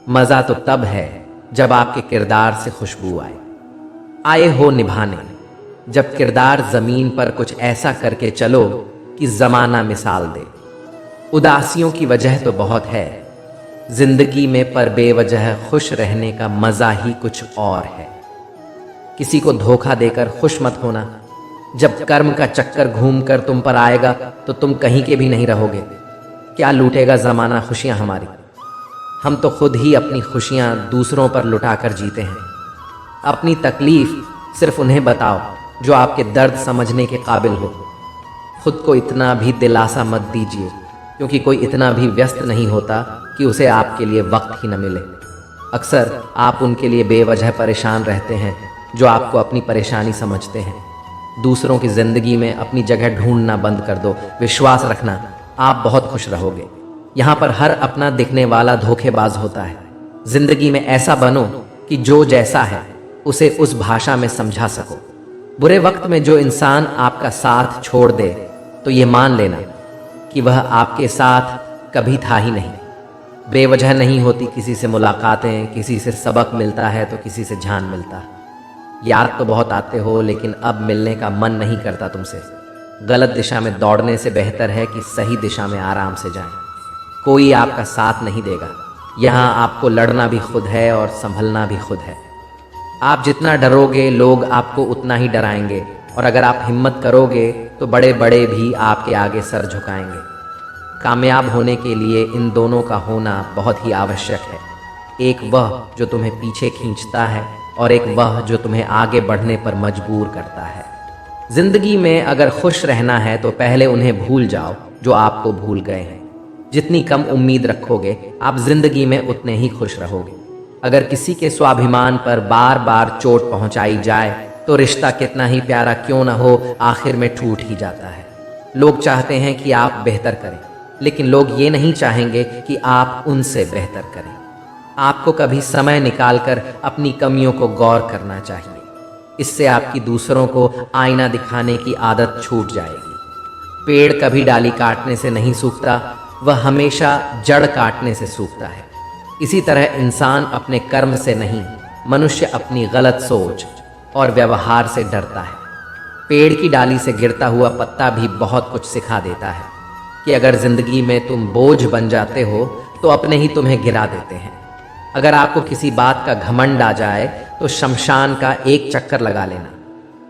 मज़ा तो तब है जब आपके किरदार से खुशबू आए। आए हो निभाने, जब किरदार ज़मीन पर कुछ ऐसा करके चलो कि ज़माना मिसाल दे। उदासियों की वजह तो बहुत है ज़िंदगी में, पर बेवजह खुश रहने का मज़ा ही कुछ और है। किसी को धोखा देकर खुश मत होना। जब कर्म का चक्कर घूमकर तुम पर आएगा तो तुम कहीं के भी नहीं रहोगे। क्या लूटेगा ज़माना खुशियाँ हमारी? हम तो खुद ही अपनी खुशियाँ दूसरों पर लुटाकर जीते हैं। अपनी तकलीफ़ सिर्फ उन्हें बताओ जो आपके दर्द समझने के काबिल हो। खुद को इतना भी दिलासा मत दीजिए, क्योंकि कोई इतना भी व्यस्त नहीं होता कि उसे आपके लिए वक्त ही न मिले। अक्सर आप उनके लिए बेवजह परेशान रहते हैं जो आपको अपनी परेशानी समझते हैं। दूसरों की ज़िंदगी में अपनी जगह ढूंढना बंद कर दो। विश्वास रखना, आप बहुत खुश रहोगे। यहाँ पर हर अपना दिखने वाला धोखेबाज होता है। ज़िंदगी में ऐसा बनो कि जो जैसा है उसे उस भाषा में समझा सको। बुरे वक्त में जो इंसान आपका साथ छोड़ दे तो ये मान लेना कि वह आपके साथ कभी था ही नहीं। बेवजह नहीं होती किसी से मुलाकातें, किसी से सबक मिलता है तो किसी से जान मिलता है। याद तो बहुत आते हो, लेकिन अब मिलने का मन नहीं करता तुमसे। गलत दिशा में दौड़ने से बेहतर है कि सही दिशा में आराम से जाएं। कोई आपका साथ नहीं देगा। यहाँ आपको लड़ना भी खुद है और संभलना भी खुद है। आप जितना डरोगे लोग आपको उतना ही डराएंगे, और अगर आप हिम्मत करोगे तो बड़े बड़े भी आपके आगे सर झुकाएंगे। कामयाब होने के लिए इन दोनों का होना बहुत ही आवश्यक है। एक वह जो तुम्हें पीछे खींचता है और एक वह जो तुम्हें आगे बढ़ने पर मजबूर करता है। जिंदगी में अगर खुश रहना है तो पहले उन्हें भूल जाओ जो आपको भूल गए हैं। जितनी कम उम्मीद रखोगे आप जिंदगी में उतने ही खुश रहोगे। अगर किसी के स्वाभिमान पर बार बार चोट पहुंचाई जाए तो रिश्ता कितना ही प्यारा क्यों न हो, आखिर में टूट ही जाता है। लोग चाहते हैं कि आप बेहतर करें, लेकिन लोग ये नहीं चाहेंगे कि आप उनसे बेहतर करें। आपको कभी समय निकालकर अपनी कमियों को गौर करना चाहिए। इससे आपकी दूसरों को आईना दिखाने की आदत छूट जाएगी। पेड़ कभी डाली काटने से नहीं सूखता, वह हमेशा जड़ काटने से सूखता है। इसी तरह इंसान अपने कर्म से नहीं, मनुष्य अपनी गलत सोच और व्यवहार से डरता है। पेड़ की डाली से गिरता हुआ पत्ता भी बहुत कुछ सिखा देता है कि अगर जिंदगी में तुम बोझ बन जाते हो तो अपने ही तुम्हें गिरा देते हैं। अगर आपको किसी बात का घमंड आ जाए तो शमशान का एक चक्कर लगा लेना,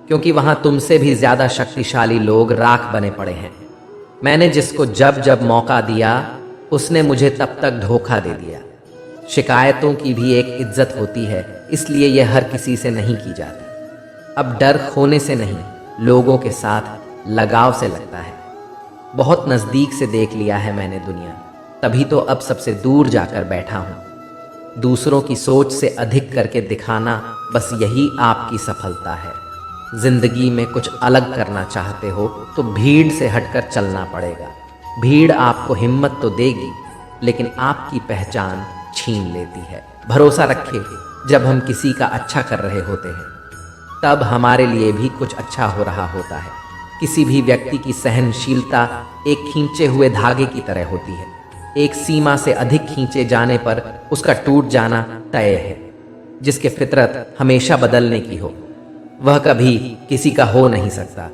क्योंकि वहां तुमसे भी ज्यादा शक्तिशाली लोग राख बने पड़े हैं। मैंने जिसको जब जब मौका दिया उसने मुझे तब तक धोखा दे दिया। शिकायतों की भी एक इज्जत होती है, इसलिए यह हर किसी से नहीं की जाती। अब डर खोने से नहीं, लोगों के साथ लगाव से लगता है। बहुत नज़दीक से देख लिया है मैंने दुनिया, तभी तो अब सबसे दूर जाकर बैठा हूँ। दूसरों की सोच से अधिक करके दिखाना, बस यही आपकी सफलता है। जिंदगी में कुछ अलग करना चाहते हो तो भीड़ से हटकर चलना पड़ेगा। भीड़ आपको हिम्मत तो देगी, लेकिन आपकी पहचान छीन लेती है। भरोसा रखिए, जब हम किसी का अच्छा कर रहे होते हैं तब हमारे लिए भी कुछ अच्छा हो रहा होता है। किसी भी व्यक्ति की सहनशीलता एक खींचे हुए धागे की तरह होती है। एक सीमा से अधिक खींचे जाने पर उसका टूट जाना तय है। जिसके फितरत हमेशा बदलने की हो वह कभी किसी का हो नहीं सकता,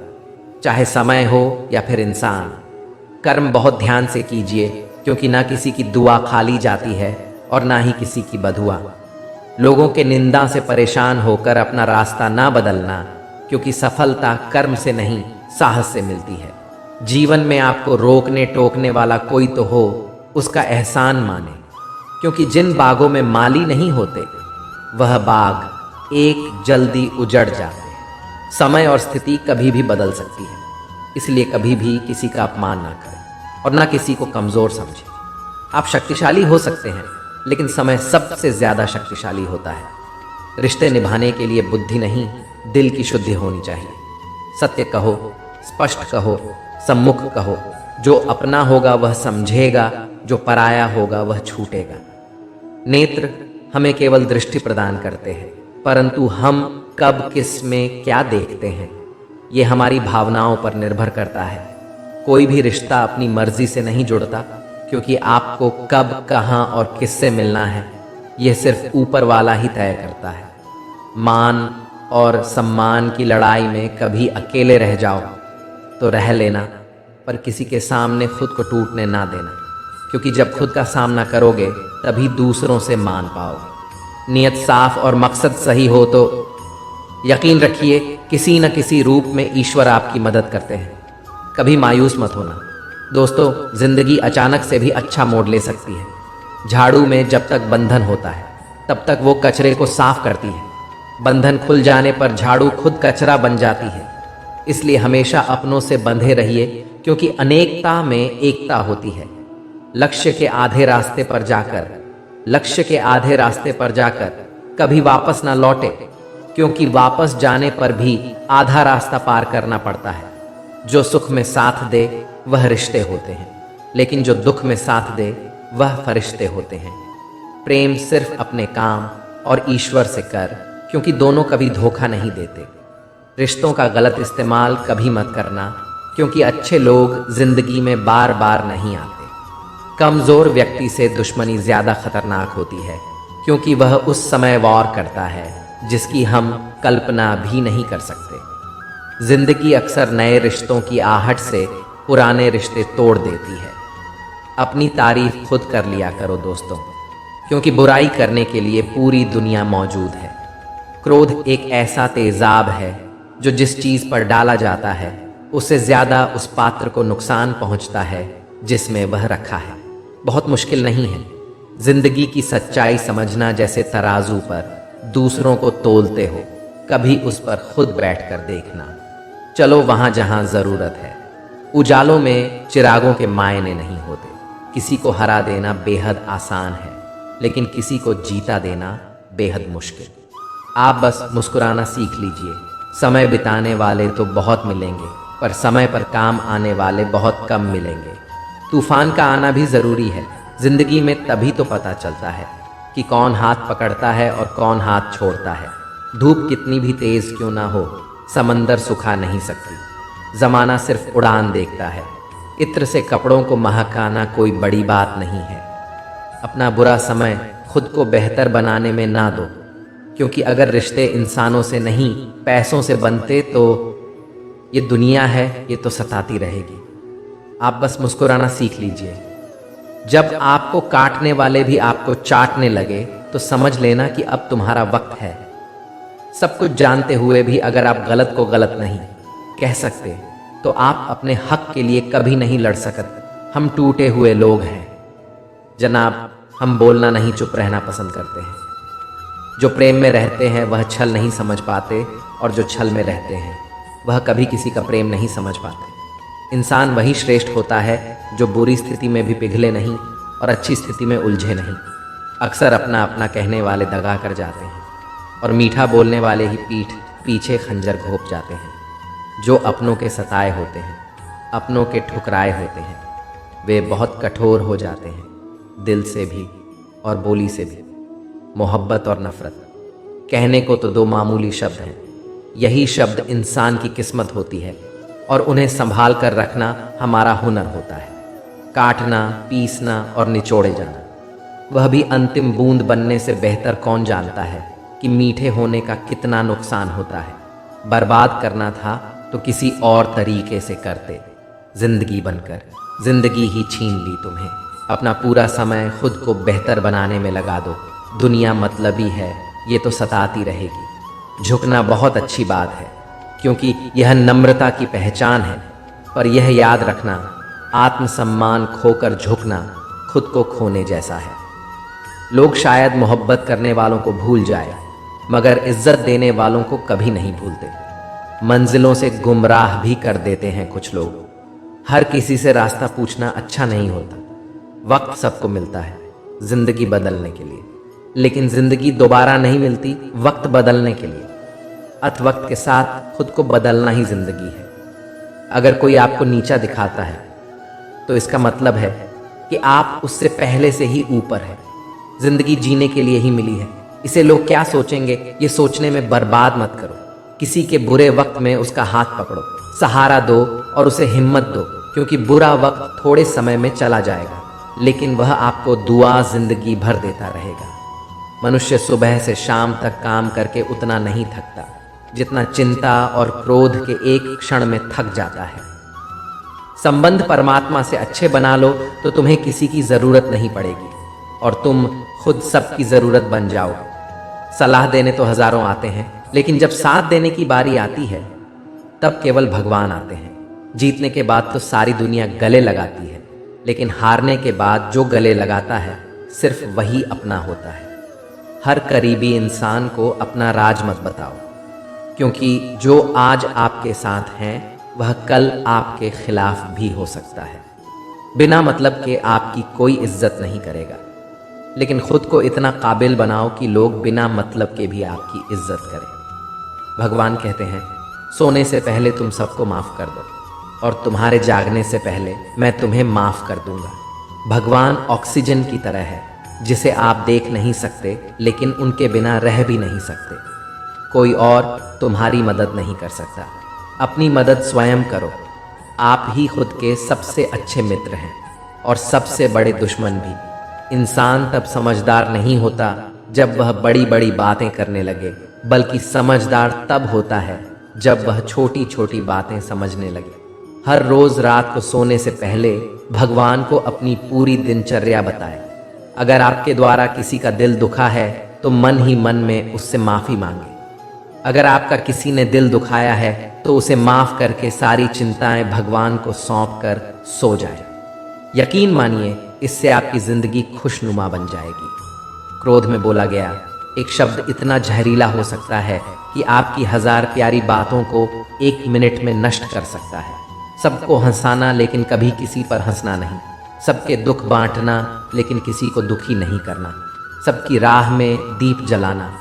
चाहे समय हो या फिर इंसान। कर्म बहुत ध्यान से कीजिए, क्योंकि ना किसी की दुआ खाली जाती है और ना ही किसी की बदुआ। लोगों के निंदा से परेशान होकर अपना रास्ता ना बदलना, क्योंकि सफलता कर्म से नहीं साहस से मिलती है। जीवन में आपको रोकने टोकने वाला कोई तो हो, उसका एहसान माने, क्योंकि जिन बागों में माली नहीं होते वह बाग एक जल्दी उजड़ जाते हैं। समय और स्थिति कभी भी बदल सकती है, इसलिए कभी भी किसी का अपमान ना करें और ना किसी को कमज़ोर समझें। आप शक्तिशाली हो सकते हैं, लेकिन समय सबसे ज़्यादा शक्तिशाली होता है। रिश्ते निभाने के लिए बुद्धि नहीं, दिल की शुद्धि होनी चाहिए। सत्य कहो, स्पष्ट कहो, सम्मुख कहो। जो अपना होगा वह समझेगा, जो पराया होगा वह छूटेगा। नेत्र हमें केवल दृष्टि प्रदान करते हैं, परंतु हम कब किस में क्या देखते हैं ये हमारी भावनाओं पर निर्भर करता है। कोई भी रिश्ता अपनी मर्जी से नहीं जुड़ता, क्योंकि आपको कब, कहाँ और किससे मिलना है यह सिर्फ ऊपर वाला ही तय करता है। मान और सम्मान की लड़ाई में कभी अकेले रह जाओ तो रह लेना, पर किसी के सामने खुद को टूटने ना देना, क्योंकि जब खुद का सामना करोगे तभी दूसरों से मान पाओगे। नियत साफ और मकसद सही हो तो यकीन रखिए किसी न किसी रूप में ईश्वर आपकी मदद करते हैं। कभी मायूस मत होना दोस्तों, जिंदगी अचानक से भी अच्छा मोड़ ले सकती है। झाड़ू में जब तक बंधन होता है तब तक वो कचरे को साफ करती है। बंधन खुल जाने पर झाड़ू खुद कचरा बन जाती है। इसलिए हमेशा अपनों से बंधे रहिए, क्योंकि अनेकता में एकता होती है। लक्ष्य के आधे रास्ते पर जाकर कभी वापस ना लौटे, क्योंकि वापस जाने पर भी आधा रास्ता पार करना पड़ता है। जो सुख में साथ दे वह रिश्ते होते हैं, लेकिन जो दुख में साथ दे वह फरिश्ते होते हैं। प्रेम सिर्फ अपने काम और ईश्वर से कर, क्योंकि दोनों कभी धोखा नहीं देते। रिश्तों का गलत इस्तेमाल कभी मत करना, क्योंकि अच्छे लोग जिंदगी में बार बार नहीं आते। कमज़ोर व्यक्ति से दुश्मनी ज़्यादा खतरनाक होती है, क्योंकि वह उस समय वार करता है जिसकी हम कल्पना भी नहीं कर सकते। जिंदगी अक्सर नए रिश्तों की आहट से पुराने रिश्ते तोड़ देती है। अपनी तारीफ खुद कर लिया करो दोस्तों, क्योंकि बुराई करने के लिए पूरी दुनिया मौजूद है। क्रोध एक ऐसा तेजाब है जो जिस चीज़ पर डाला जाता है उससे ज़्यादा उस पात्र को नुकसान पहुंचता है जिसमें वह रखा है। बहुत मुश्किल नहीं है जिंदगी की सच्चाई समझना। जैसे तराजू पर दूसरों को तोलते हो, कभी उस पर खुद बैठकर देखना। चलो वहाँ जहाँ ज़रूरत है। उजालों में चिरागों के मायने नहीं होते। किसी को हरा देना बेहद आसान है, लेकिन किसी को जीता देना बेहद मुश्किल। आप बस मुस्कुराना सीख लीजिए। समय बिताने वाले तो बहुत मिलेंगे, पर समय पर काम आने वाले बहुत कम मिलेंगे। तूफान का आना भी ज़रूरी है। जिंदगी में तभी तो पता चलता है कि कौन हाथ पकड़ता है और कौन हाथ छोड़ता है। धूप कितनी भी तेज़ क्यों ना हो, समंदर सुखा नहीं सकती। ज़माना सिर्फ उड़ान देखता है। इत्र से कपड़ों को महकाना कोई बड़ी बात नहीं है। अपना बुरा समय खुद को बेहतर बनाने में ना दो, क्योंकि अगर रिश्ते इंसानों से नहीं पैसों से बनते तो ये दुनिया है ये तो सताती रहेगी। आप बस मुस्कुराना सीख लीजिए। जब आपको काटने वाले भी आपको चाटने लगे तो समझ लेना कि अब तुम्हारा वक्त है। सब कुछ जानते हुए भी अगर आप गलत को गलत नहीं कह सकते तो आप अपने हक के लिए कभी नहीं लड़ सकते। हम टूटे हुए लोग हैं जनाब, हम बोलना नहीं चुप रहना पसंद करते हैं। जो प्रेम में रहते हैं वह छल नहीं समझ पाते, और जो छल में रहते हैं वह कभी किसी का प्रेम नहीं समझ पाते। इंसान वही श्रेष्ठ होता है जो बुरी स्थिति में भी पिघले नहीं और अच्छी स्थिति में उलझे नहीं। अक्सर अपना अपना कहने वाले दगा कर जाते हैं, और मीठा बोलने वाले ही पीठ पीछे खंजर घोंप जाते हैं। जो अपनों के सताए होते हैं, अपनों के ठुकराए होते हैं, वे बहुत कठोर हो जाते हैं, दिल से भी और बोली से भी। मोहब्बत और नफ़रत कहने को तो दो मामूली शब्द हैं। यही शब्द इंसान की किस्मत होती है, और उन्हें संभाल कर रखना हमारा हुनर होता है। काटना, पीसना और निचोड़े जाना, वह भी अंतिम बूंद बनने से बेहतर कौन जानता है कि मीठे होने का कितना नुकसान होता है। बर्बाद करना था तो किसी और तरीके से करते। जिंदगी बनकर जिंदगी ही छीन ली तुम्हें। अपना पूरा समय खुद को बेहतर बनाने में लगा दो। दुनिया मतलबी है ये तो सताती रहेगी। झुकना बहुत अच्छी बात है, क्योंकि यह नम्रता की पहचान है, पर यह याद रखना आत्मसम्मान खोकर झुकना खुद को खोने जैसा है। लोग शायद मोहब्बत करने वालों को भूल जाए, मगर इज्जत देने वालों को कभी नहीं भूलते। मंजिलों से गुमराह भी कर देते हैं कुछ लोग। हर किसी से रास्ता पूछना अच्छा नहीं होता। वक्त सबको मिलता है जिंदगी बदलने के लिए, लेकिन जिंदगी दोबारा नहीं मिलती वक्त बदलने के लिए। अत वक्त के साथ खुद को बदलना ही जिंदगी है। अगर कोई आपको नीचा दिखाता है तो इसका मतलब है कि आप उससे पहले से ही ऊपर है। जिंदगी जीने के लिए ही मिली है। इसे लोग क्या सोचेंगे ये सोचने में बर्बाद मत करो। किसी के बुरे वक्त में उसका हाथ पकड़ो, सहारा दो और उसे हिम्मत दो, क्योंकि बुरा वक्त थोड़े समय में चला जाएगा, लेकिन वह आपको दुआ जिंदगी भर देता रहेगा। मनुष्य सुबह से शाम तक काम करके उतना नहीं थकता जितना चिंता और क्रोध के एक क्षण में थक जाता है। संबंध परमात्मा से अच्छे बना लो तो तुम्हें किसी की जरूरत नहीं पड़ेगी और तुम खुद सबकी जरूरत बन जाओगे। सलाह देने तो हजारों आते हैं, लेकिन जब साथ देने की बारी आती है तब केवल भगवान आते हैं। जीतने के बाद तो सारी दुनिया गले लगाती है, लेकिन हारने के बाद जो गले लगाता है सिर्फ वही अपना होता है। हर करीबी इंसान को अपना राज मत बताओ, क्योंकि जो आज आपके साथ हैं वह कल आपके खिलाफ भी हो सकता है। बिना मतलब के आपकी कोई इज्जत नहीं करेगा, लेकिन खुद को इतना काबिल बनाओ कि लोग बिना मतलब के भी आपकी इज्जत करें। भगवान कहते हैं, सोने से पहले तुम सबको माफ कर दो और तुम्हारे जागने से पहले मैं तुम्हें माफ कर दूंगा। भगवान ऑक्सीजन की तरह है जिसे आप देख नहीं सकते, लेकिन उनके बिना रह भी नहीं सकते। कोई और तुम्हारी मदद नहीं कर सकता। अपनी मदद स्वयं करो। आप ही खुद के सबसे अच्छे मित्र हैं और सबसे बड़े दुश्मन भी। इंसान तब समझदार नहीं होता जब वह बड़ी बड़ी बातें करने लगे, बल्कि समझदार तब होता है जब वह छोटी छोटी बातें समझने लगे। हर रोज रात को सोने से पहले भगवान को अपनी पूरी दिनचर्या बताएं। अगर आपके द्वारा किसी का दिल दुखा है तो मन ही मन में उससे माफी मांगे। अगर आपका किसी ने दिल दुखाया है तो उसे माफ करके सारी चिंताएं भगवान को सौंप कर सो जाए। यकीन मानिए, इससे आपकी जिंदगी खुशनुमा बन जाएगी। क्रोध में बोला गया एक शब्द इतना जहरीला हो सकता है कि आपकी 1000 प्यारी बातों को 1 मिनट में नष्ट कर सकता है। सबको हंसाना लेकिन कभी किसी पर हंसना नहीं। सबके दुख बांटना लेकिन किसी को दुखी नहीं करना। सबकी राह में दीप जलाना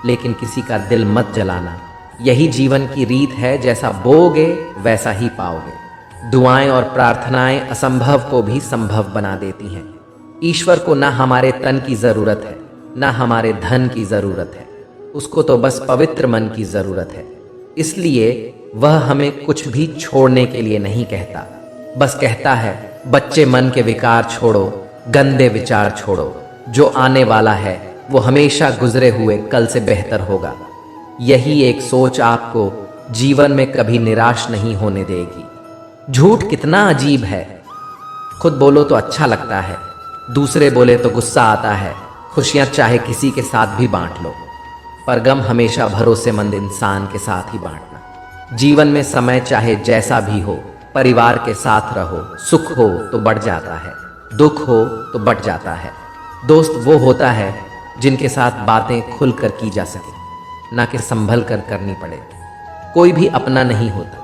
लेकिन किसी का दिल मत जलाना। यही जीवन की रीत है, जैसा बोओगे वैसा ही पाओगे। दुआएं और प्रार्थनाएं असंभव को भी संभव बना देती हैं। ईश्वर को ना हमारे तन की जरूरत है, ना हमारे धन की जरूरत है। उसको तो बस पवित्र मन की जरूरत है। इसलिए वह हमें कुछ भी छोड़ने के लिए नहीं कहता, बस कहता है बच्चे मन के विकार छोड़ो, गंदे विचार छोड़ो। जो आने वाला है वो हमेशा गुजरे हुए कल से बेहतर होगा। यही एक सोच आपको जीवन में कभी निराश नहीं होने देगी। झूठ कितना अजीब है। खुद बोलो तो अच्छा लगता है, दूसरे बोले तो गुस्सा आता है। खुशियां चाहे किसी के साथ भी बांट लो, पर गम हमेशा भरोसेमंद इंसान के साथ ही बांटना। जीवन में समय चाहे जैसा भी हो, परिवार के साथ रहो। सुख हो तो बढ़ जाता है, दुख हो तो बढ़ जाता है। दोस्त वो होता है जिनके साथ बातें खुलकर की जा सके, ना कि संभल कर करनी पड़े। कोई भी अपना नहीं होता।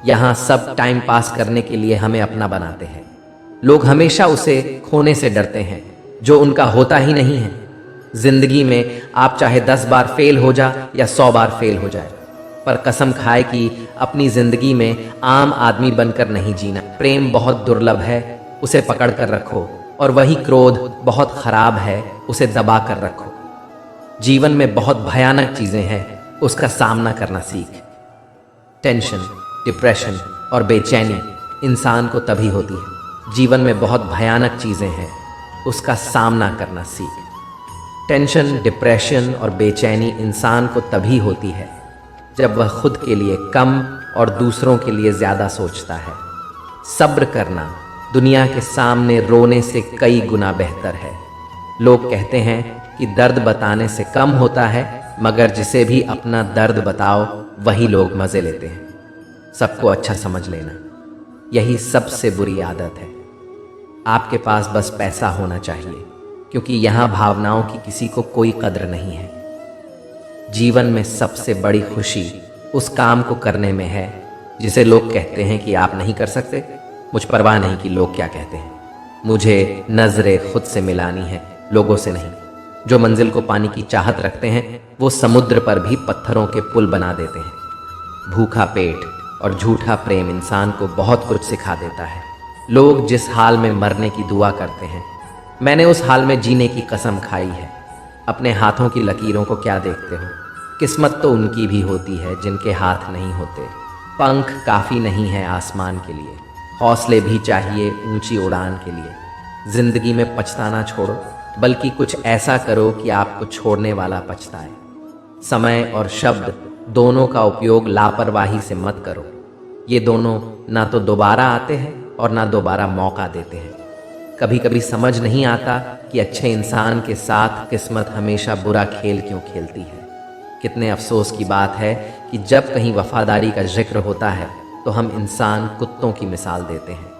यहाँ सब टाइम पास करने के लिए हमें अपना बनाते हैं। लोग हमेशा उसे खोने से डरते हैं जो उनका होता ही नहीं है। जिंदगी में आप चाहे 10 बार फेल हो जा या 100 बार फेल हो जाए, पर कसम खाए कि अपनी जिंदगी में आम आदमी बनकर नहीं जीना। प्रेम बहुत दुर्लभ है, उसे पकड़ कर रखो, और वही क्रोध बहुत खराब है, उसे दबा कर रखो। जीवन में बहुत भयानक चीजें हैं, उसका सामना करना सीख। टेंशन, डिप्रेशन और बेचैनी इंसान को तभी होती है। जीवन में बहुत भयानक चीजें हैं, उसका सामना करना सीख। टेंशन, डिप्रेशन और बेचैनी इंसान को तभी होती है जब वह खुद के लिए कम और दूसरों के लिए ज़्यादा सोचता है। सब्र करना दुनिया के सामने रोने से कई गुना बेहतर है। लोग कहते हैं कि दर्द बताने से कम होता है, मगर जिसे भी अपना दर्द बताओ वही लोग मज़े लेते हैं। सबको अच्छा समझ लेना, यही सबसे बुरी आदत है। आपके पास बस पैसा होना चाहिए, क्योंकि यहाँ भावनाओं की किसी को कोई कद्र नहीं है। जीवन में सबसे बड़ी खुशी उस काम को करने में है जिसे लोग कहते हैं कि आप नहीं कर सकते। मुझ परवाह नहीं कि लोग क्या कहते हैं। मुझे नजरें खुद से मिलानी है, लोगों से नहीं। जो मंजिल को पाने की चाहत रखते हैं वो समुद्र पर भी पत्थरों के पुल बना देते हैं। भूखा पेट और झूठा प्रेम इंसान को बहुत कुछ सिखा देता है। लोग जिस हाल में मरने की दुआ करते हैं, मैंने उस हाल में जीने की कसम खाई है। अपने हाथों की लकीरों को क्या देखते हो? किस्मत तो उनकी भी होती है जिनके हाथ नहीं होते। पंख काफ़ी नहीं है आसमान के लिए, हौसले भी चाहिए ऊंची उड़ान के लिए। जिंदगी में पछताना छोड़ो, बल्कि कुछ ऐसा करो कि आपको छोड़ने वाला पछताए। समय और शब्द दोनों का उपयोग लापरवाही से मत करो। ये दोनों ना तो दोबारा आते हैं और ना दोबारा मौका देते हैं। कभी कभी समझ नहीं आता कि अच्छे इंसान के साथ किस्मत हमेशा बुरा खेल क्यों खेलती है। कितने अफसोस की बात है कि जब कहीं वफादारी का जिक्र होता है तो हम इंसान कुत्तों की मिसाल देते हैं।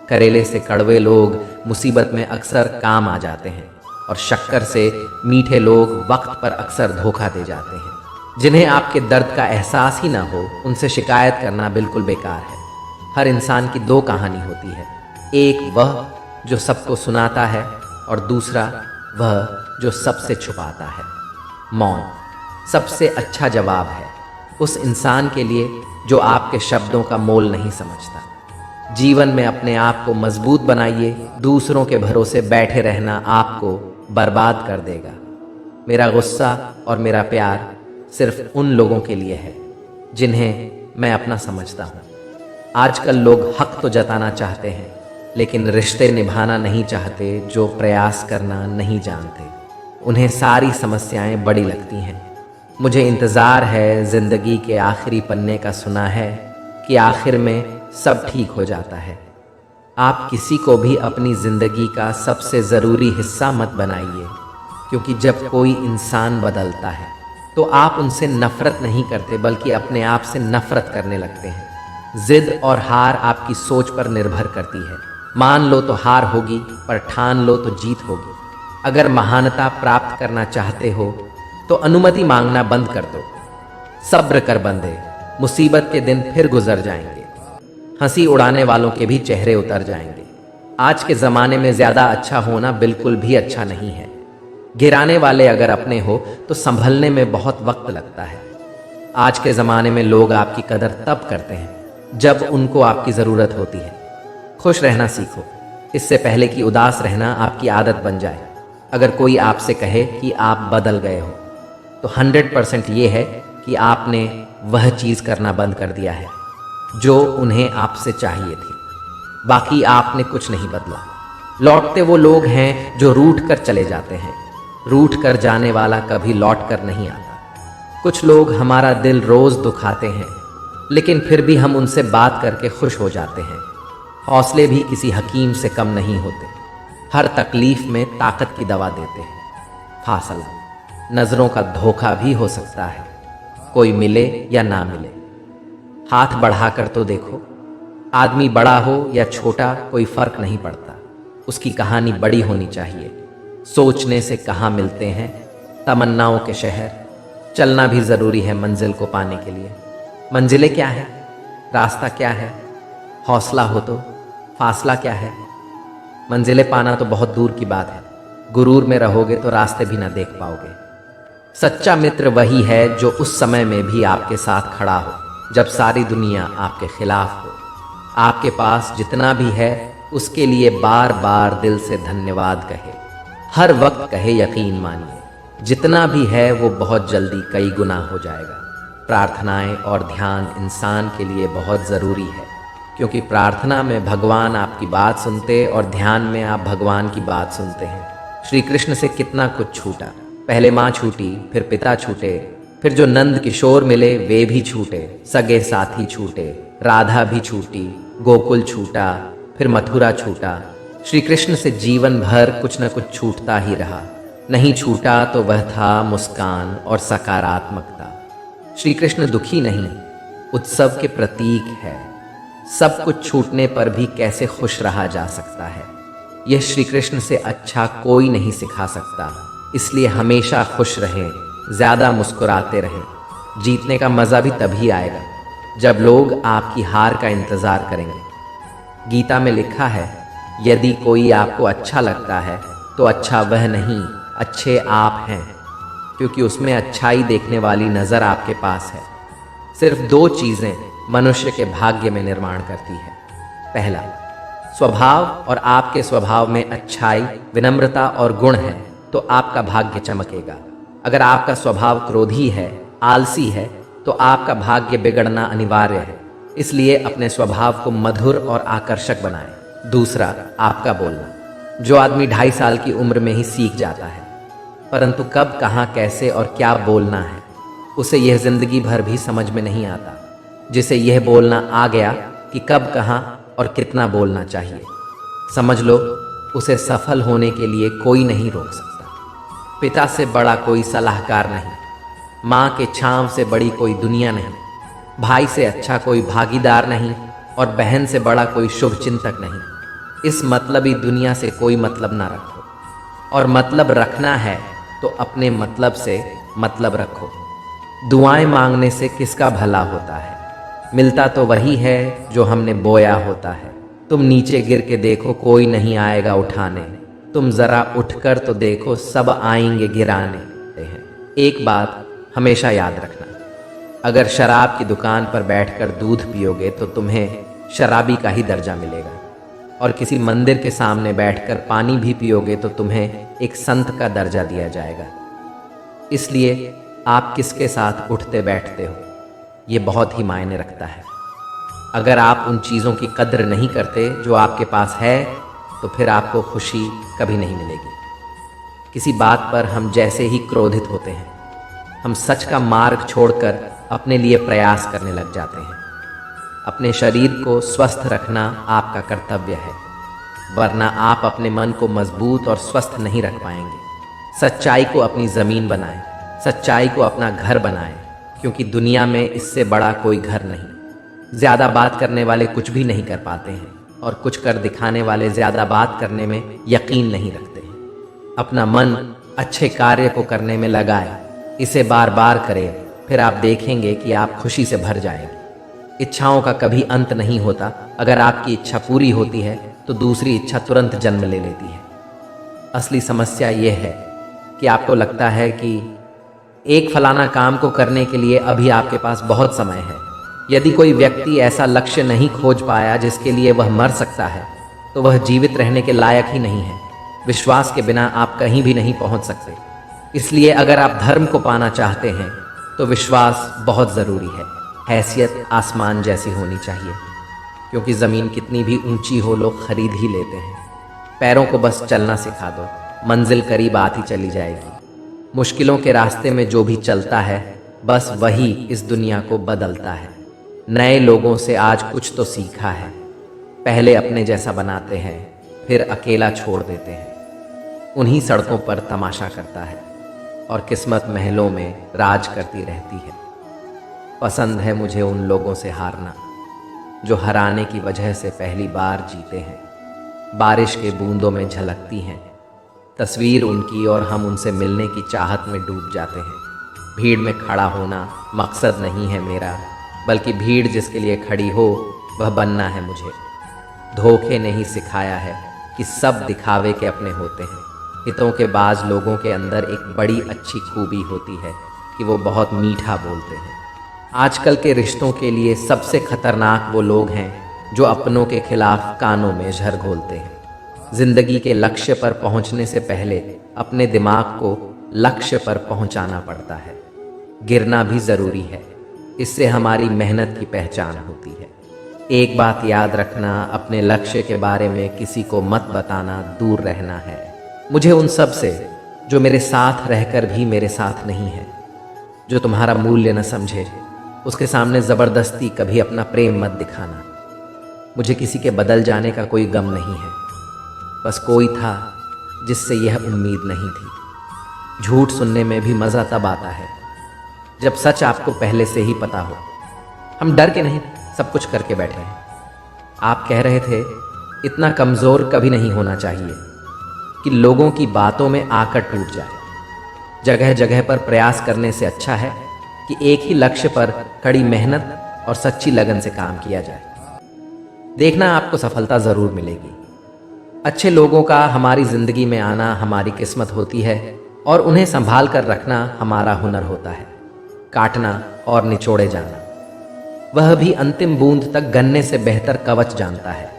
करेले से कड़वे लोग मुसीबत में अक्सर काम आ जाते हैं और शक्कर से मीठे लोग वक्त पर अक्सर धोखा दे जाते हैं। जिन्हें आपके दर्द का एहसास ही ना हो उनसे शिकायत करना बिल्कुल बेकार है। हर इंसान की दो कहानी होती है, एक वह जो सबको सुनाता है और दूसरा वह जो सबसे छुपाता है। मौन सबसे अच्छा जवाब है उस इंसान के लिए जो आपके शब्दों का मोल नहीं समझता। जीवन में अपने आप को मजबूत बनाइए, दूसरों के भरोसे बैठे रहना आपको बर्बाद कर देगा। मेरा गुस्सा और मेरा प्यार सिर्फ उन लोगों के लिए है जिन्हें मैं अपना समझता हूँ। आजकल लोग हक तो जताना चाहते हैं लेकिन रिश्ते निभाना नहीं चाहते, जो प्रयास करना नहीं जानते। उन्हें सारी समस्याएं बड़ी लगती हैं। मुझे इंतज़ार है ज़िंदगी के आखिरी पन्ने का, सुना है कि आखिर में सब ठीक हो जाता है। आप किसी को भी अपनी ज़िंदगी का सबसे ज़रूरी हिस्सा मत बनाइए, क्योंकि जब कोई इंसान बदलता है तो आप उनसे नफ़रत नहीं करते बल्कि अपने आप से नफ़रत करने लगते हैं। ज़िद और हार आपकी सोच पर निर्भर करती है। मान लो तो हार होगी, पर ठान लो तो जीत होगी। अगर महानता प्राप्त करना चाहते हो तो अनुमति मांगना बंद कर दो। सब्र कर बंदे, मुसीबत के दिन फिर गुजर जाएंगे। हंसी उड़ाने वालों के भी चेहरे उतर जाएंगे। आज के ज़माने में ज़्यादा अच्छा होना बिल्कुल भी अच्छा नहीं है। गिराने वाले अगर अपने हो तो संभलने में बहुत वक्त लगता है। आज के ज़माने में लोग आपकी कदर तब करते हैं जब उनको आपकी ज़रूरत होती है। खुश रहना सीखो, इससे पहले कि उदास रहना आपकी आदत बन जाए। अगर कोई आपसे कहे कि आप बदल गए हो तो 100% ये है कि आपने वह चीज़ करना बंद कर दिया है जो उन्हें आपसे चाहिए थी। बाकी आपने कुछ नहीं बदला। लौटते वो लोग हैं जो रूठ कर चले जाते हैं। रूठ कर जाने वाला कभी लौट कर नहीं आता। कुछ लोग हमारा दिल रोज़ दुखाते हैं लेकिन फिर भी हम उनसे बात करके खुश हो जाते हैं। हौसले भी किसी हकीम से कम नहीं होते। हर तकलीफ में ताकत की दवा देते हैं। फासला नज़रों का धोखा भी हो सकता है, कोई मिले या ना मिले। हाथ बढ़ाकर तो देखो। आदमी बड़ा हो या छोटा कोई फर्क नहीं पड़ता, उसकी कहानी बड़ी होनी चाहिए। सोचने से कहाँ मिलते हैं तमन्नाओं के शहर। चलना भी ज़रूरी है मंजिल को पाने के लिए। मंजिलें क्या है, रास्ता क्या है, हौसला हो तो फासला क्या है। मंजिलें पाना तो बहुत दूर की बात है, गुरूर में रहोगे तो रास्ते भी ना देख पाओगे। सच्चा मित्र वही है जो उस समय में भी आपके साथ खड़ा हो जब सारी दुनिया आपके खिलाफ हो। आपके पास जितना भी है उसके लिए बार बार दिल से धन्यवाद कहे। हर वक्त कहे, यकीन मानिए जितना भी है वो बहुत जल्दी कई गुना हो जाएगा। प्रार्थनाएं और ध्यान इंसान के लिए बहुत ज़रूरी है, क्योंकि प्रार्थना में भगवान आपकी बात सुनते और ध्यान में आप भगवान की बात सुनते हैं। श्री कृष्ण से कितना कुछ छूटा। पहले माँ छूटी, फिर पिता छूटे, फिर जो नंद किशोर मिले वे भी छूटे, सगे साथी छूटे, राधा भी छूटी, गोकुल छूटा, फिर मथुरा छूटा। श्री कृष्ण से जीवन भर कुछ न कुछ छूटता ही रहा। नहीं छूटा तो वह था मुस्कान और सकारात्मकता। श्री कृष्ण दुखी नहीं, उत्सव के प्रतीक है। सब कुछ छूटने पर भी कैसे खुश रहा जा सकता है, यह श्री कृष्ण से अच्छा कोई नहीं सिखा सकता। इसलिए हमेशा खुश रहें, ज़्यादा मुस्कुराते रहें। जीतने का मज़ा भी तभी आएगा जब लोग आपकी हार का इंतज़ार करेंगे। गीता में लिखा है, यदि कोई आपको अच्छा लगता है तो अच्छा वह नहीं, अच्छे आप हैं, क्योंकि उसमें अच्छाई देखने वाली नज़र आपके पास है। सिर्फ दो चीज़ें मनुष्य के भाग्य में निर्माण करती है। पहला, स्वभाव, और आपके स्वभाव में अच्छाई, विनम्रता और गुण है तो आपका भाग्य चमकेगा। अगर आपका स्वभाव क्रोधी है, आलसी है, तो आपका भाग्य बिगड़ना अनिवार्य है। इसलिए अपने स्वभाव को मधुर और आकर्षक बनाएं। दूसरा, आपका बोलना। जो आदमी 2.5 साल की उम्र में ही सीख जाता है, परंतु कब, कहाँ, कैसे और क्या बोलना है उसे यह जिंदगी भर भी समझ में नहीं आता। जिसे यह बोलना आ गया कि कब, कहाँ और कितना बोलना चाहिए, समझ लो उसे सफल होने के लिए कोई नहीं रोक सकता। पिता से बड़ा कोई सलाहकार नहीं, माँ के छांव से बड़ी कोई दुनिया नहीं, भाई से अच्छा कोई भागीदार नहीं और बहन से बड़ा कोई शुभ चिंतक नहीं। इस मतलबी दुनिया से कोई मतलब ना रखो, और मतलब रखना है तो अपने मतलब से मतलब रखो। दुआएं मांगने से किसका भला होता है? मिलता तो वही है जो हमने बोया होता है। तुम नीचे गिर के देखो, कोई नहीं आएगा उठाने। तुम जरा उठकर तो देखो, सब आएंगे गिराने। एक बात हमेशा याद रखना, अगर शराब की दुकान पर बैठकर दूध पियोगे तो तुम्हें शराबी का ही दर्जा मिलेगा, और किसी मंदिर के सामने बैठकर पानी भी पियोगे तो तुम्हें एक संत का दर्जा दिया जाएगा। इसलिए आप किसके साथ उठते बैठते हो ये बहुत ही मायने रखता है। अगर आप उन चीज़ों की कद्र नहीं करते जो आपके पास है तो फिर आपको खुशी कभी नहीं मिलेगी। किसी बात पर हम जैसे ही क्रोधित होते हैं, हम सच का मार्ग छोड़कर अपने लिए प्रयास करने लग जाते हैं। अपने शरीर को स्वस्थ रखना आपका कर्तव्य है, वरना आप अपने मन को मजबूत और स्वस्थ नहीं रख पाएंगे। सच्चाई को अपनी ज़मीन बनाएं, सच्चाई को अपना घर बनाएं, क्योंकि दुनिया में इससे बड़ा कोई घर नहीं। ज़्यादा बात करने वाले कुछ भी नहीं कर पाते हैं, और कुछ कर दिखाने वाले ज़्यादा बात करने में यकीन नहीं रखते हैं। अपना मन अच्छे कार्य को करने में लगाए, इसे बार बार करें, फिर आप देखेंगे कि आप खुशी से भर जाएंगे। इच्छाओं का कभी अंत नहीं होता। अगर आपकी इच्छा पूरी होती है तो दूसरी इच्छा तुरंत जन्म ले लेती है। असली समस्या यह है कि आपको लगता है कि एक फलाना काम को करने के लिए अभी आपके पास बहुत समय है। यदि कोई व्यक्ति ऐसा लक्ष्य नहीं खोज पाया जिसके लिए वह मर सकता है, तो वह जीवित रहने के लायक ही नहीं है। विश्वास के बिना आप कहीं भी नहीं पहुंच सकते। इसलिए अगर आप धर्म को पाना चाहते हैं तो विश्वास बहुत ज़रूरी है। हैसियत आसमान जैसी होनी चाहिए, क्योंकि ज़मीन कितनी भी ऊंची हो लोग खरीद ही लेते हैं। पैरों को बस चलना सिखा दो, मंजिल करीब आती चली जाएगी। मुश्किलों के रास्ते में जो भी चलता है, बस वही इस दुनिया को बदलता है। नए लोगों से आज कुछ तो सीखा है। पहले अपने जैसा बनाते हैं, फिर अकेला छोड़ देते हैं। उन्हीं सड़कों पर तमाशा करता है और किस्मत महलों में राज करती रहती है। पसंद है मुझे उन लोगों से हारना जो हराने की वजह से पहली बार जीते हैं। बारिश के बूंदों में झलकती हैं तस्वीर उनकी, और हम उनसे मिलने की चाहत में डूब जाते हैं। भीड़ में खड़ा होना मकसद नहीं है मेरा, बल्कि भीड़ जिसके लिए खड़ी हो वह बनना है मुझे। धोखे ने ही सिखाया है कि सब दिखावे के अपने होते हैं। हितों के बाज लोगों के अंदर एक बड़ी अच्छी खूबी होती है कि वो बहुत मीठा बोलते हैं। आजकल के रिश्तों के लिए सबसे खतरनाक वो लोग हैं जो अपनों के खिलाफ कानों में झर घोलते हैं। जिंदगी के लक्ष्य पर पहुंचने से पहले अपने दिमाग को लक्ष्य पर पहुंचाना पड़ता है। गिरना भी ज़रूरी है, इससे हमारी मेहनत की पहचान होती है। एक बात याद रखना, अपने लक्ष्य के बारे में किसी को मत बताना, दूर रहना है। मुझे उन सब से जो मेरे साथ रहकर भी मेरे साथ नहीं है, जो तुम्हारा मूल्य न समझे, उसके सामने ज़बरदस्ती कभी अपना प्रेम मत दिखाना। मुझे किसी के बदल जाने का कोई गम नहीं है, बस कोई था जिससे यह उम्मीद नहीं थी। झूठ सुनने में भी मज़ा तब आता है जब सच आपको पहले से ही पता हो। हम डर के नहीं, सब कुछ करके बैठे हैं। आप कह रहे थे इतना कमज़ोर कभी नहीं होना चाहिए कि लोगों की बातों में आकर टूट जाए। जगह जगह पर प्रयास करने से अच्छा है कि एक ही लक्ष्य पर कड़ी मेहनत और सच्ची लगन से काम किया जाए। देखना आपको सफलता ज़रूर मिलेगी। अच्छे लोगों का हमारी ज़िंदगी में आना हमारी किस्मत होती है, और उन्हें संभाल कर रखना हमारा हुनर होता है। काटना और निचोड़े जाना, वह भी अंतिम बूंद तक गन्ने से बेहतर कवच जानता है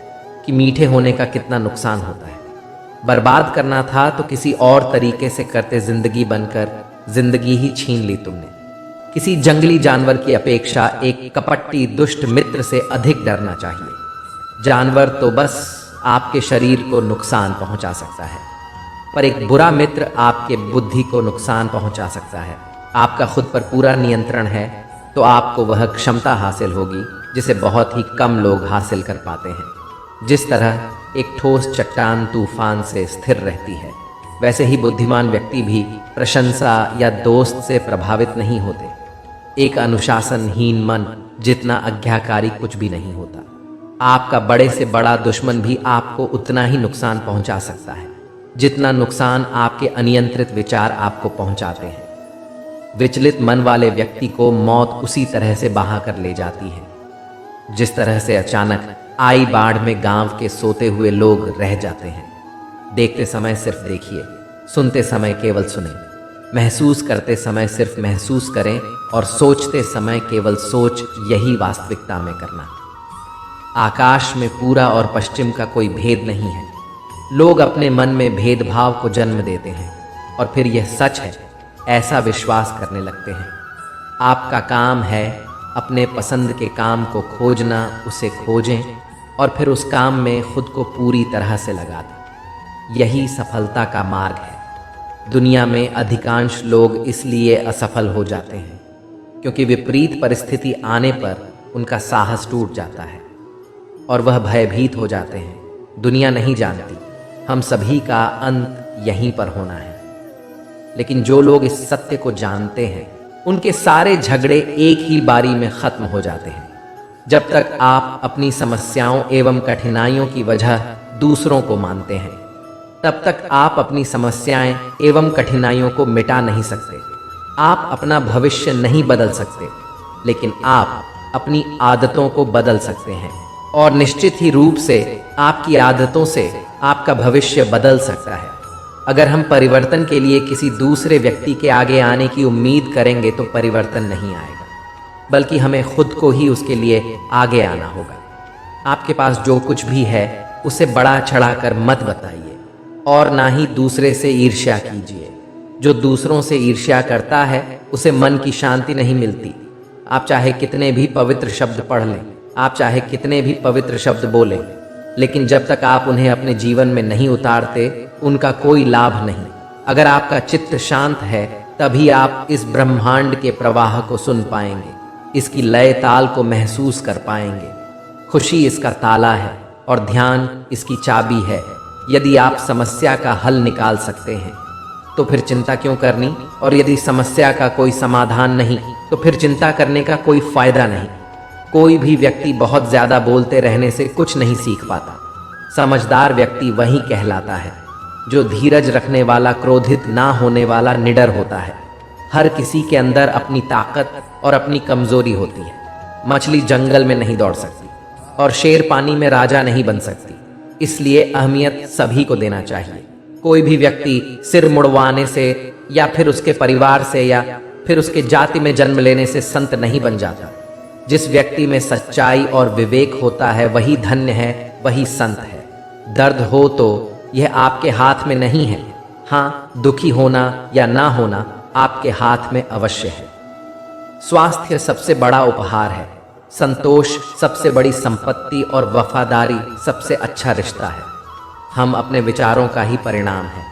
कि मीठे होने का कितना नुकसान होता है। बर्बाद करना था तो किसी और तरीके से करते, ज़िंदगी बनकर ज़िंदगी ही छीन ली तुमने। किसी जंगली जानवर की अपेक्षा एक कपटी दुष्ट मित्र से अधिक डरना चाहिए। जानवर तो बस आपके शरीर को नुकसान पहुंचा सकता है, पर एक बुरा मित्र आपके बुद्धि को नुकसान पहुंचा सकता है। आपका खुद पर पूरा नियंत्रण है तो आपको वह क्षमता हासिल होगी जिसे बहुत ही कम लोग हासिल कर पाते हैं। जिस तरह एक ठोस चट्टान तूफान से स्थिर रहती है, वैसे ही बुद्धिमान व्यक्ति भी प्रशंसा या दोस्त से प्रभावित नहीं होते। एक अनुशासनहीन मन जितना आज्ञाकारी कुछ भी नहीं होता। आपका बड़े से बड़ा दुश्मन भी आपको उतना ही नुकसान पहुंचा सकता है जितना नुकसान आपके अनियंत्रित विचार आपको पहुंचाते हैं। विचलित मन वाले व्यक्ति को मौत उसी तरह से बहा कर ले जाती है जिस तरह से अचानक आई बाढ़ में गांव के सोते हुए लोग रह जाते हैं। देखते समय सिर्फ देखिए, सुनते समय केवल सुने, महसूस करते समय सिर्फ महसूस करें और सोचते समय केवल सोच, यही वास्तविकता में करना। आकाश में पूरा और पश्चिम का कोई भेद नहीं है। लोग अपने मन में भेदभाव को जन्म देते हैं और फिर यह सच है ऐसा विश्वास करने लगते हैं। आपका काम है अपने पसंद के काम को खोजना, उसे खोजें और फिर उस काम में खुद को पूरी तरह से लगा दें। यही सफलता का मार्ग है। दुनिया में अधिकांश लोग इसलिए असफल हो जाते हैं क्योंकि विपरीत परिस्थिति आने पर उनका साहस टूट जाता है और वह भयभीत हो जाते हैं। दुनिया नहीं जानती हम सभी का अंत यहीं पर होना है, लेकिन जो लोग इस सत्य को जानते हैं उनके सारे झगड़े एक ही बारी में खत्म हो जाते हैं। जब तक आप अपनी समस्याओं एवं कठिनाइयों की वजह दूसरों को मानते हैं, तब तक आप अपनी समस्याएं एवं कठिनाइयों को मिटा नहीं सकते। आप अपना भविष्य नहीं बदल सकते, लेकिन आप अपनी आदतों को बदल सकते हैं और निश्चित ही रूप से आपकी आदतों से आपका भविष्य बदल सकता है। अगर हम परिवर्तन के लिए किसी दूसरे व्यक्ति के आगे आने की उम्मीद करेंगे तो परिवर्तन नहीं आएगा, बल्कि हमें खुद को ही उसके लिए आगे आना होगा। आपके पास जो कुछ भी है उसे बड़ा चढ़ाकर मत बताइए और ना ही दूसरे से ईर्ष्या कीजिए। जो दूसरों से ईर्ष्या करता है उसे मन की शांति नहीं मिलती। आप चाहे कितने भी पवित्र शब्द पढ़ लें, आप चाहे कितने भी पवित्र शब्द बोलें, लेकिन जब तक आप उन्हें अपने जीवन में नहीं उतारते उनका कोई लाभ नहीं। अगर आपका चित्त शांत है तभी आप इस ब्रह्मांड के प्रवाह को सुन पाएंगे, इसकी लय ताल को महसूस कर पाएंगे। खुशी इसका ताला है और ध्यान इसकी चाबी है। यदि आप समस्या का हल निकाल सकते हैं तो फिर चिंता क्यों करनी, और यदि समस्या का कोई समाधान नहीं तो फिर चिंता करने का कोई फायदा नहीं। कोई भी व्यक्ति बहुत ज्यादा बोलते रहने से कुछ नहीं सीख पाता। समझदार व्यक्ति वही कहलाता है जो धीरज रखने वाला, क्रोधित ना होने वाला, निडर होता है। हर किसी के अंदर अपनी ताकत और अपनी कमजोरी होती है। मछली जंगल में नहीं दौड़ सकती और शेर पानी में राजा नहीं बन सकती, इसलिए अहमियत सभी को देना चाहिए। कोई भी व्यक्ति सिर मुड़वाने से या फिर उसके परिवार से या फिर उसके जाति में जन्म लेने से संत नहीं बन जाता। जिस व्यक्ति में सच्चाई और विवेक होता है वही धन्य है, वही संत है। दर्द हो तो यह आपके हाथ में नहीं है। हाँ, दुखी होना या ना होना आपके हाथ में अवश्य है। स्वास्थ्य सबसे बड़ा उपहार है, संतोष सबसे बड़ी संपत्ति और वफादारी सबसे अच्छा रिश्ता है। हम अपने विचारों का ही परिणाम है।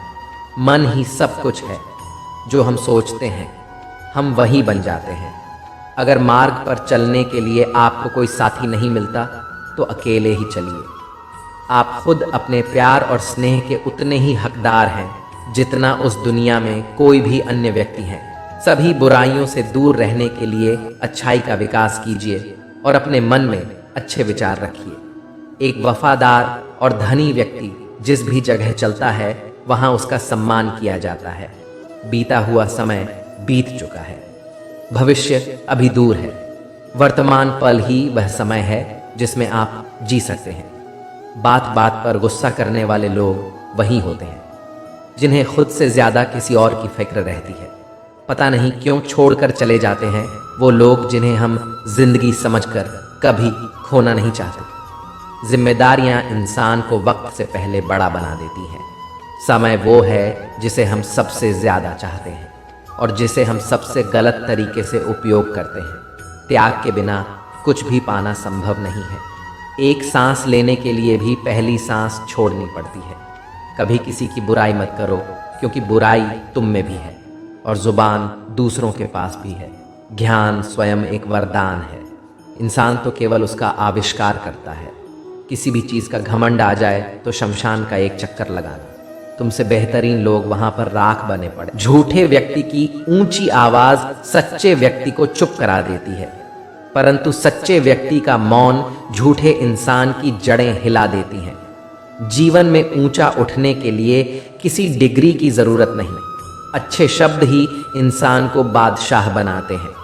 मन ही सब कुछ है। जो हम सोचते हैं हम वही बन जाते हैं। अगर मार्ग पर चलने के लिए आपको कोई साथी नहीं मिलता तो अकेले ही चलिए। आप खुद अपने प्यार और स्नेह के उतने ही हकदार हैं जितना उस दुनिया में कोई भी अन्य व्यक्ति है। सभी बुराइयों से दूर रहने के लिए अच्छाई का विकास कीजिए और अपने मन में अच्छे विचार रखिए। एक वफादार और धनी व्यक्ति जिस भी जगह चलता है वहां उसका सम्मान किया जाता है। बीता हुआ समय बीत चुका है, भविष्य अभी दूर है। वर्तमान पल ही वह समय है जिसमें आप जी सकते हैं। बात बात पर गुस्सा करने वाले लोग वही होते हैं जिन्हें खुद से ज्यादा किसी और की फिक्र रहती है। पता नहीं क्यों छोड़कर चले जाते हैं वो लोग जिन्हें हम जिंदगी समझकर कभी खोना नहीं चाहते। जिम्मेदारियां इंसान को वक्त से पहले बड़ा बना देती हैं। समय वो है जिसे हम सबसे ज्यादा चाहते हैं और जिसे हम सबसे गलत तरीके से उपयोग करते हैं। त्याग के बिना कुछ भी पाना संभव नहीं है। एक सांस लेने के लिए भी पहली सांस छोड़नी पड़ती है। कभी किसी की बुराई मत करो, क्योंकि बुराई तुम में भी है और जुबान दूसरों के पास भी है। ज्ञान स्वयं एक वरदान है। इंसान तो केवल उसका आविष्कार करता है। किसी भी चीज़ का घमंड आ जाए तो शमशान का एक चक्कर लगाना। तुमसे बेहतरीन लोग वहां पर राख बने पड़े। झूठे व्यक्ति की ऊंची आवाज सच्चे व्यक्ति को चुप करा देती है, परंतु सच्चे व्यक्ति का मौन झूठे इंसान की जड़ें हिला देती हैं। जीवन में ऊंचा उठने के लिए किसी डिग्री की जरूरत नहीं, अच्छे शब्द ही इंसान को बादशाह बनाते हैं।